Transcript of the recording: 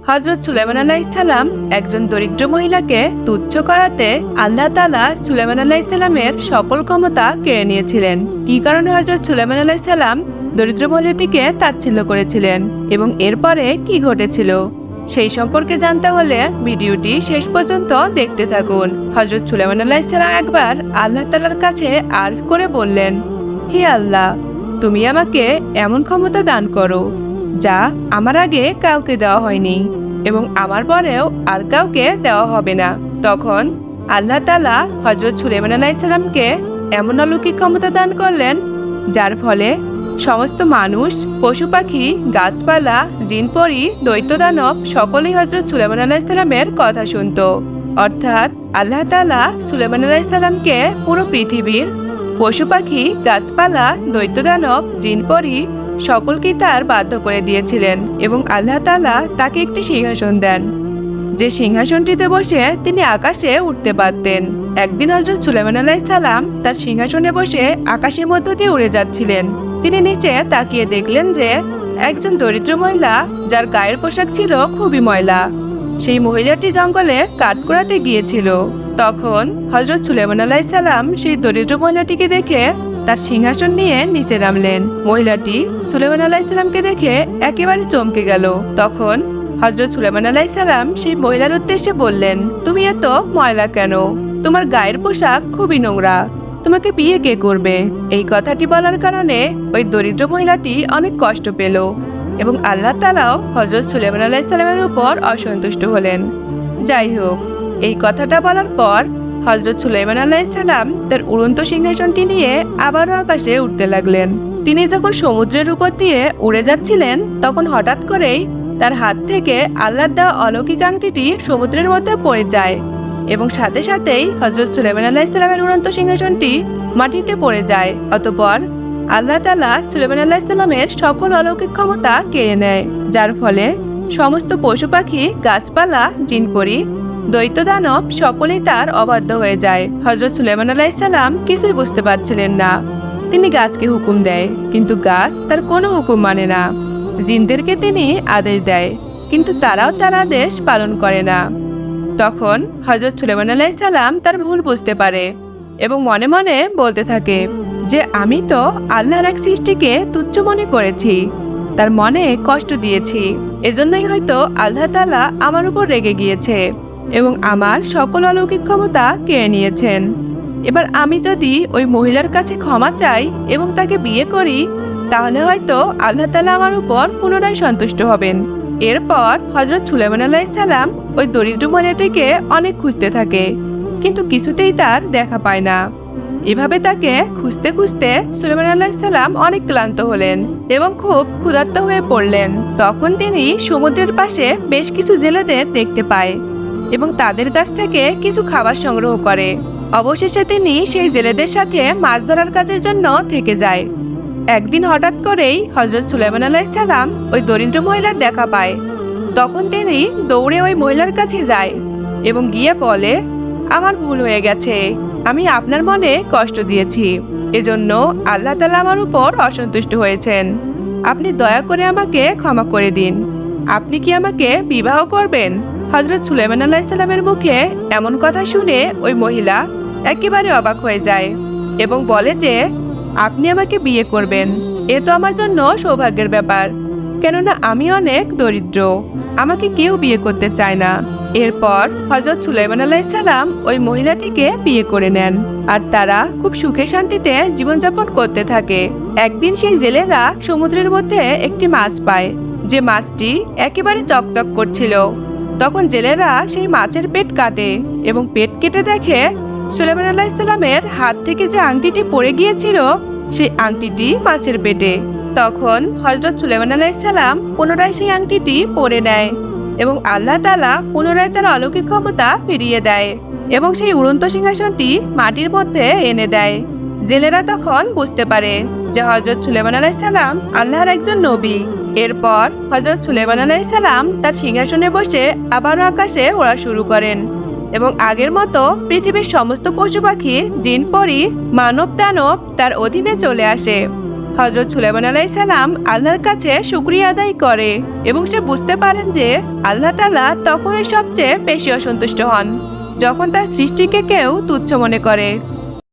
হযরত সুলাইমান আলাইহিস সালাম একজন দরিদ্র মহিলাকে তুচ্ছ করাতে আল্লাহ তাআলা সুলাইমান আলাইহিস সালামের সকল ক্ষমতা কেড়ে নিয়েছিলেন। কী কারণে হযরত সুলাইমান আলাইহিস সালাম দরিদ্র মহিলাটিকে তাচ্ছিল্য করেছিলেন এবং এরপরে কি ঘটেছিল সেই সম্পর্কে জানতে হলে ভিডিওটি শেষ পর্যন্ত দেখতে থাকুন। হযরত সুলাইমান আলাইহিস সালাম একবার আল্লাহ তাআলার কাছে আরজ করে বললেন, হে আল্লাহ, তুমি আমাকে এমন ক্ষমতা দান করো যা আমার আগে কাউকে দেওয়া হয়নি এবং আমার পরেও আর কাউকে দেওয়া হবে না। তখন আল্লাহ তাআলা হযরত সুলাইমান আলাইহিস সালামকে এমন অলৌকিক ক্ষমতা দান করলেন যার ফলে সমস্ত মানুষ, পশু পাখি, গাছপালা, জিনপরি, দৈত্য দানব সকলেই হযরত সুলাইমান আলাইহিস সালামের কথা শুনত। অর্থাৎ আল্লাহ তাআলা সুলাইমান আলাইহিস সালামকে পুরো পৃথিবীর পশু পাখি, গাছপালা, দৈত্য দানব, জিনপরি সকলকেই তার বাধ্য করে দিয়েছিলেন এবং আল্লাহ তাআলা তাকে একটি সিংহাসন দেন, যে সিংহাসনটিতে বসে তিনি আকাশে উঠতে পারতেন। একদিন হযরত সুলাইমান আলাইহিস সালাম তার সিংহাসনে বসে আকাশের মধ্য দিয়ে উড়ে যাচ্ছিলেন। তিনি নিচে তাকিয়ে দেখলেন যে একজন দরিদ্র মহিলা, যার গায়ের পোশাক ছিল খুবই ময়লা, সেই মহিলাটি জঙ্গলে কাঠ কুড়াতে গিয়েছিল। তখন হযরত সুলাইমান আলাইহিস সালাম সেই দরিদ্র মহিলাটিকে দেখে তার সিংহাসন নিয়ে নিচে নামলেন। মহিলাটি সুলাইমান আলাইহিস সালামকে দেখে একেবারে চমকে গেল। তখন হযরত সুলাইমান আলাইহিস সালাম সেই মহিলার উদ্দেশ্যে বললেন, তুমি এত ময়লা কেন? তোমার গায়ের পোশাক খুবই নোংরা, তোমাকে বিয়ে কে করবে? এই কথাটি বলার কারণে ওই দরিদ্র মহিলাটি অনেক কষ্ট পেল এবং আল্লাহ তাআলাও হযরত সুলাইমান আলাইহিস সালামের উপর অসন্তুষ্ট হলেন। যাই হোক, এই কথাটা বলার পর হযরত সুলাইমান আলাইহিস সালাম তার উড়ন্ত সিংহাসনটি নিয়ে আবারও আকাশে উঠতে লাগলেন। তিনি যখন সমুদ্রের উপর দিয়ে উড়ে যাচ্ছিলেন তখন হঠাৎ করেই তার হাত থেকে আল্লাহর দেওয়া অলৌকিক আংটিটি সমুদ্রের মধ্যে পড়ে যায় এবং সাথে সাথেই হযরত সুলাইমান আলাইহিস সালামের উড়ন্ত সিংহাসনটি মাটিতে পড়ে যায়। অতঃপর আল্লাহ তাআলা সুলাইমান আলাইহিস সালামের সকল অলৌকিক ক্ষমতা কেড়ে নেয়, যার ফলে সমস্ত পশু পাখি, গাছপালা, জিনপরি, দৈত্য দানব সকলেই তার অবাধ্য হয়ে যায়। হযরত সুলাইমান আলাইহিস সালাম কিছুই বুঝতে পারছিলেন না। তিনি গাছকে হুকুম দেয়, কিন্তু গাছ তার কোনো হুকুম মানে না। জিনদেরকে তিনি আদেশ দেয়, কিন্তু তারাও তার আদেশ পালন করে না। তখন হযরত সুলাইমান আলাইহিস সালাম তার ভুল বুঝতে পারে এবং মনে মনে বলতে থাকে যে আমি তো আল্লাহর এক সৃষ্টিকে তুচ্ছ মনে করেছি, তার মনে কষ্ট দিয়েছি, এজন্যই হয়তো আল্লাহ তাআলা আমার উপর রেগে গিয়েছে এবং আমার সকল অলৌকিক ক্ষমতা কেড়ে নিয়েছেন। এবার আমি যদি ওই মহিলার কাছে ক্ষমা চাই এবং তাকে বিয়ে করি, তাহলে হয়তো আল্লাহ তাআলা আমার উপর পুনরায় সন্তুষ্ট হবেন। এরপর হযরত সুলাইমান আলাইহিস সালাম ওই দরিদ্র মহিলাটিকে অনেক খুঁজতে থাকে, কিন্তু কিছুতেই তার দেখা পায় না। এভাবে তাকে খুঁজতে খুঁজতে সুলাইমান আলাইহিস সালাম অনেক ক্লান্ত হলেন এবং খুব ক্ষুধার্ত হয়ে পড়লেন। তখন তিনি সমুদ্রের পাশে বেশ কিছু জেলেদের দেখতে পায় এবং তাদের কাছ থেকে কিছু খাবার সংগ্রহ করে। অবশেষে তিনি সেই জেলেদের সাথে মাছ ধরার কাজের জন্য থেকে যায়। একদিন হঠাৎ করেই হযরত সুলাইমান আলাইহিস সালাম ওই দরিদ্র মহিলার দেখা পায়। তখন তিনি দৌড়ে ওই মহিলার কাছে যায় এবং গিয়ে বলে, আমার ভুল হয়ে গেছে, আমি আপনার মনে কষ্ট দিয়েছি, এজন্য আল্লাহ তাআলা আমার উপর অসন্তুষ্ট হয়েছেন। আপনি দয়া করে আমাকে ক্ষমা করে দিন। আপনি কি আমাকে বিবাহ করবেন? হযরত সুলাইমান আলাইহিস সালামের মুখে এমন কথা শুনে ওই মহিলা একেবারে অবাক হয়ে যায় এবং বলে যে আপনি আমাকে বিয়ে করবেন, এ তো আমার জন্য সৌভাগ্যের ব্যাপার, কেননা আমি অনেক দরিদ্র, আমাকে কেউ বিয়ে করতে চায় না। এরপর হযরত সুলাইমান আলাইহিস সালাম ওই মহিলাটিকে বিয়ে করে নেন আর তারা খুব সুখে শান্তিতে জীবনযাপন করতে থাকে। একদিন সেই জেলেরা সমুদ্রের মধ্যে একটি মাছ পায়, যে মাছটি একেবারে চকচক করছিল। তখন জেলেরা সেই মাছের পেট কাটে এবং পেট কেটে দেখে সুলাইমান আলাইহিস সালামের হাত থেকে যে আংটিটি পড়ে গিয়েছিল সেই আংটিটি মাছের পেটে। তখন হযরত সুলাইমান আলাইহিস সালাম পুনরায় সেই আংটিটি পরে নেয় এবং আল্লাহ তাআলা পুনরায় তার অলৌকিক ক্ষমতা ফিরিয়ে দেয় এবং সেই উড়ন্ত সিংহাসনটি মাটির মধ্যে এনে দেয়। জেলেরা তখন বুঝতে পারে যে হযরত সুলাইমান আলাইহিস সালাম আল্লাহর একজন নবী। এরপর হযরত সুলাইমান আলাইহিস সালাম তার সিংহাসনে বসে আবারও আকাশে ওড়া শুরু করেন এবং আগের মতো পৃথিবীর সমস্ত পশু পাখি, জিন পরি, মানব দানব তার অধীনে চলে আসে। হযরত সুলাইমান আলাইহিসসালাম আল্লাহর কাছে শুকরিয়া আদায় করে এবং সে বুঝতে পারেন যে আল্লাহ তাআলা তখনই সবচেয়ে বেশি অসন্তুষ্ট হন যখন তার সৃষ্টিকে কেউ তুচ্ছ মনে করে।